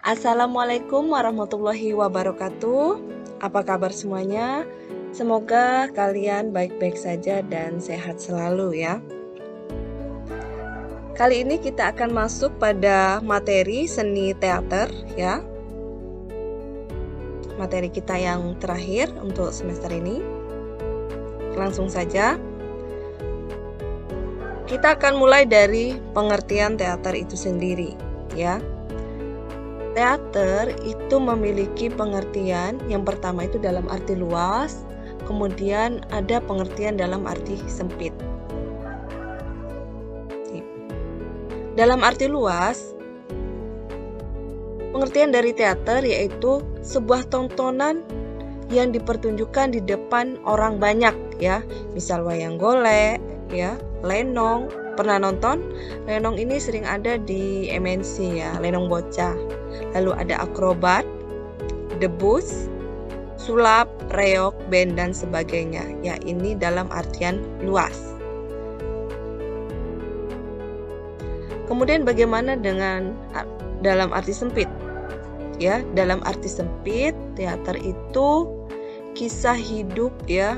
Assalamualaikum warahmatullahi wabarakatuh. Apa kabar semuanya? Semoga kalian baik-baik saja dan sehat selalu ya. Kali ini kita akan masuk pada materi seni teater ya. Materi kita yang terakhir untuk semester ini. Langsung saja. Kita akan mulai dari pengertian teater itu sendiri ya. Teater itu memiliki pengertian yang pertama itu dalam arti luas, kemudian ada pengertian dalam arti sempit. Dalam arti luas, pengertian dari teater yaitu sebuah tontonan yang dipertunjukkan di depan orang banyak ya, misal wayang golek ya, lenong. Pernah nonton? Lenong ini sering ada di MNC ya, lenong bocah. Lalu ada akrobat, debus, sulap, reog, band dan sebagainya. Ya, ini dalam artian luas. Kemudian bagaimana dengan dalam arti sempit? Ya, dalam arti sempit, teater itu kisah hidup ya,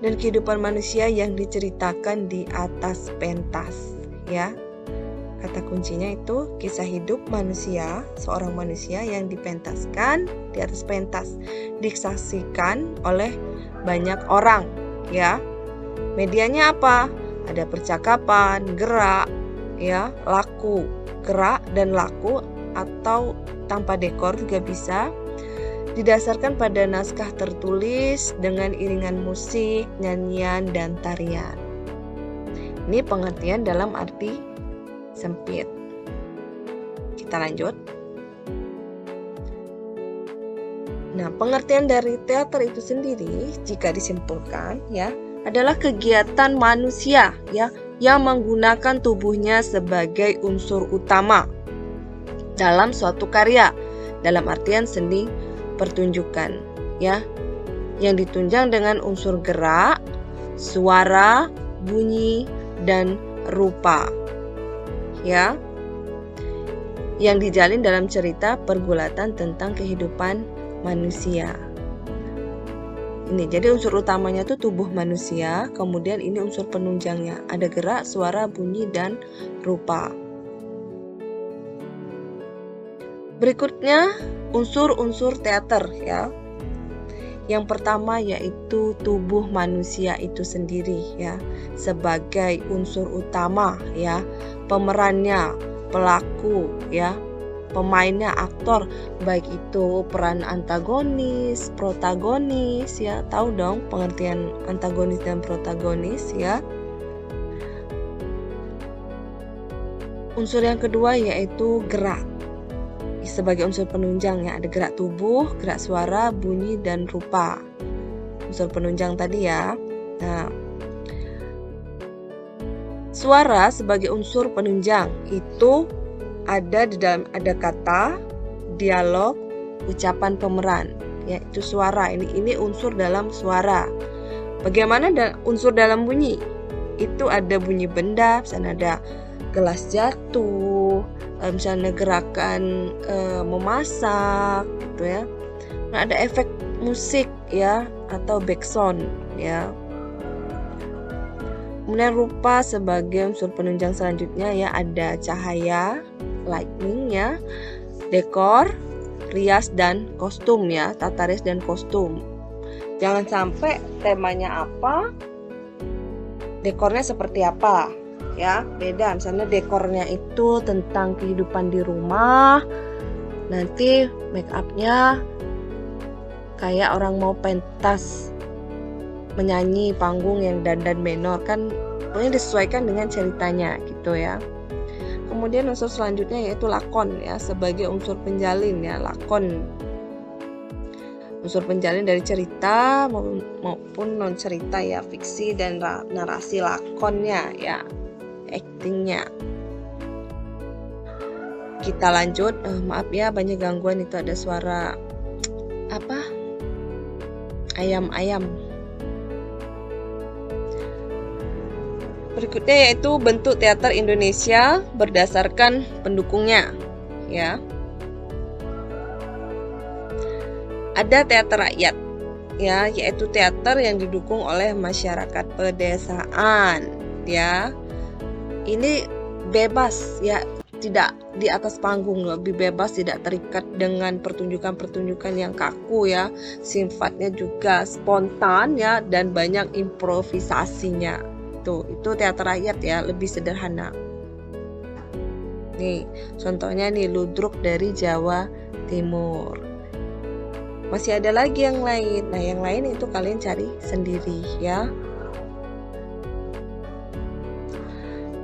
dan kehidupan manusia yang diceritakan di atas pentas ya. Kata kuncinya itu kisah hidup manusia, seorang manusia yang dipentaskan di atas pentas, disaksikan oleh banyak orang ya. Medianya apa? Ada percakapan, gerak ya, laku, gerak dan laku atau tanpa dekor juga bisa. Didasarkan pada naskah tertulis dengan iringan musik, nyanyian, dan tarian. Ini pengertian dalam arti sempit. Kita lanjut. Nah, pengertian dari teater itu sendiri jika disimpulkan ya, adalah kegiatan manusia ya yang menggunakan tubuhnya sebagai unsur utama dalam suatu karya, dalam artian seni pertunjukan ya, yang ditunjang dengan unsur gerak, suara, bunyi, dan rupa ya, yang dijalin dalam cerita pergulatan tentang kehidupan manusia. Ini jadi unsur utamanya itu tubuh manusia, kemudian ini unsur penunjangnya, ada gerak, suara, bunyi, dan rupa. Berikutnya unsur-unsur teater ya. Yang pertama yaitu tubuh manusia itu sendiri ya, sebagai unsur utama ya, pemerannya, pelaku ya, pemainnya, aktor, baik itu peran antagonis, protagonis ya, tahu dong pengertian antagonis dan protagonis ya. Unsur yang kedua yaitu gerak. Sebagai unsur penunjang ya, ada gerak tubuh, gerak suara, bunyi, dan rupa. Unsur penunjang tadi ya. Nah, suara sebagai unsur penunjang itu ada di dalam, ada kata, dialog, ucapan pemeran. Ya, itu suara. Ini unsur dalam suara. Bagaimana unsur dalam bunyi? Itu ada bunyi benda, misalnya ada gelas jatuh, misalnya gerakan memasak gitu ya. Nah, ada efek musik ya atau backsound ya. Kemudian rupa sebagai unsur penunjang selanjutnya ya, ada cahaya, lightning ya, dekor, rias dan kostum ya, tata rias dan kostum. Jangan sampai temanya apa, dekornya seperti apa. Ya, beda. Misalnya dekornya itu tentang kehidupan di rumah, nanti make up-nya kayak orang mau pentas menyanyi panggung yang dandan menor, kan pokoknya disesuaikan dengan ceritanya gitu ya. Kemudian unsur selanjutnya yaitu lakon ya, sebagai unsur penjalin ya, lakon unsur penjalin dari cerita maupun non cerita ya, fiksi dan narasi lakonnya ya, actingnya. Kita lanjut. Maaf ya, banyak gangguan, itu ada suara apa? Ayam-ayam. Berikutnya yaitu bentuk teater Indonesia berdasarkan pendukungnya ya. Ada teater rakyat, ya, yaitu teater yang didukung oleh masyarakat pedesaan, ya. Ini bebas, ya, tidak di atas panggung, lebih bebas, tidak terikat dengan pertunjukan-pertunjukan yang kaku, ya. Sifatnya juga spontan, ya, dan banyak improvisasinya. Itu teater rakyat, ya, lebih sederhana. Nih, contohnya nih ludruk dari Jawa Timur. Masih ada lagi yang lain. Nah, yang lain itu kalian cari sendiri, ya.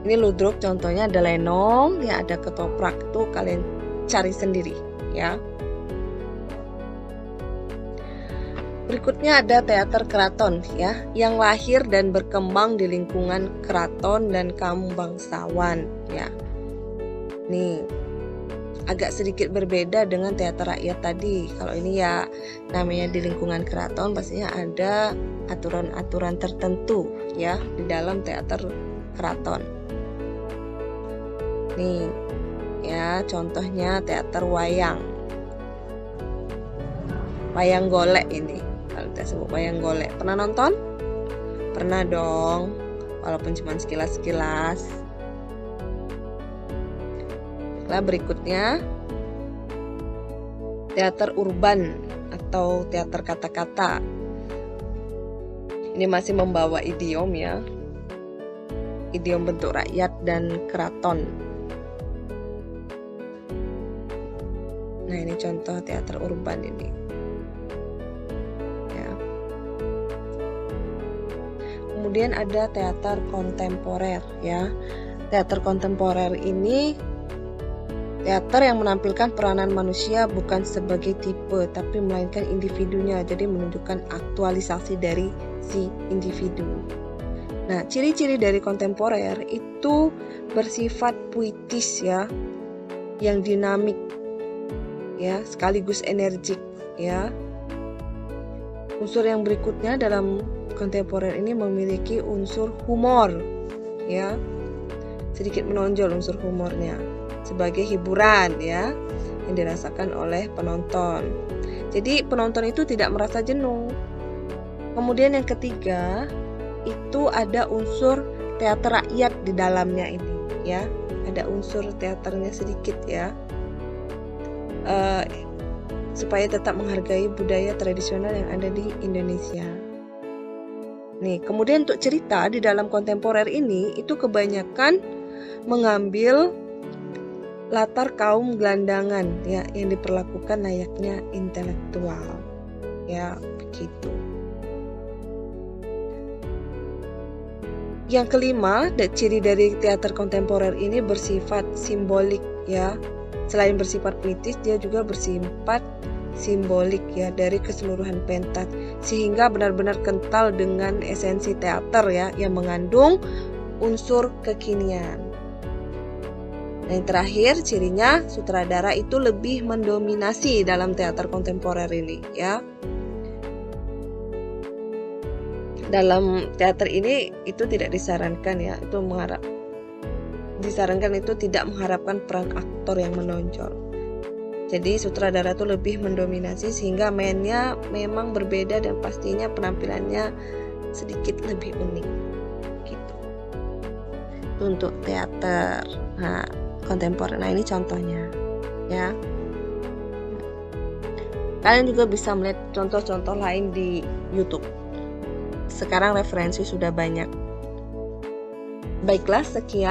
Ini ludruk contohnya ada lenong, ya, ada ketoprak, tuh kalian cari sendiri, ya. Berikutnya ada teater keraton, ya, yang lahir dan berkembang di lingkungan keraton dan kaum bangsawan, ya. Nih, agak sedikit berbeda dengan teater rakyat tadi. Kalau ini ya namanya di lingkungan keraton, pastinya ada aturan-aturan tertentu, ya, di dalam teater keraton. Nih, ya, contohnya teater wayang. Wayang golek ini. Kalau kita sebut wayang golek. Pernah nonton? Pernah dong, walaupun cuma sekilas-sekilas. Nah, berikutnya teater urban atau teater kata-kata. Ini masih membawa idiom, ya. Idiom bentuk rakyat dan keraton. Nah, ini contoh teater urban ini. Ya. Kemudian ada teater kontemporer, ya. Teater kontemporer ini teater yang menampilkan peranan manusia bukan sebagai tipe, tapi melainkan individunya. Jadi menunjukkan aktualisasi dari si individu. Nah, ciri-ciri dari kontemporer itu bersifat puitis, ya, yang dinamik, ya, sekaligus energik, ya. Unsur yang berikutnya dalam kontemporer ini memiliki unsur humor, ya. Sedikit menonjol unsur humornya sebagai hiburan, ya, yang dirasakan oleh penonton. Jadi penonton itu tidak merasa jenuh. Kemudian yang ketiga, itu ada unsur teater rakyat di dalamnya ini, ya. Ada unsur teaternya sedikit, ya. Supaya tetap menghargai budaya tradisional yang ada di Indonesia. Nih, kemudian untuk cerita di dalam kontemporer ini itu kebanyakan mengambil latar kaum gelandangan, ya, yang diperlakukan layaknya intelektual, ya, begitu. Yang kelima, ciri dari teater kontemporer ini bersifat simbolik, ya. Selain bersifat puitis, dia juga bersifat simbolik, ya, dari keseluruhan pentas, sehingga benar-benar kental dengan esensi teater, ya, yang mengandung unsur kekinian. Nah, yang terakhir, cirinya sutradara itu lebih mendominasi dalam teater kontemporer ini, ya. Dalam teater ini itu tidak disarankan, ya, disarankan itu tidak mengharapkan peran aktor yang menonjol. Jadi sutradara itu lebih mendominasi sehingga mainnya memang berbeda dan pastinya penampilannya sedikit lebih unik, gitu. Itu untuk teater kontemporer. Nah, ini contohnya, ya. Kalian juga bisa melihat contoh-contoh lain di YouTube. Sekarang referensi sudah banyak. Baiklah, sekian.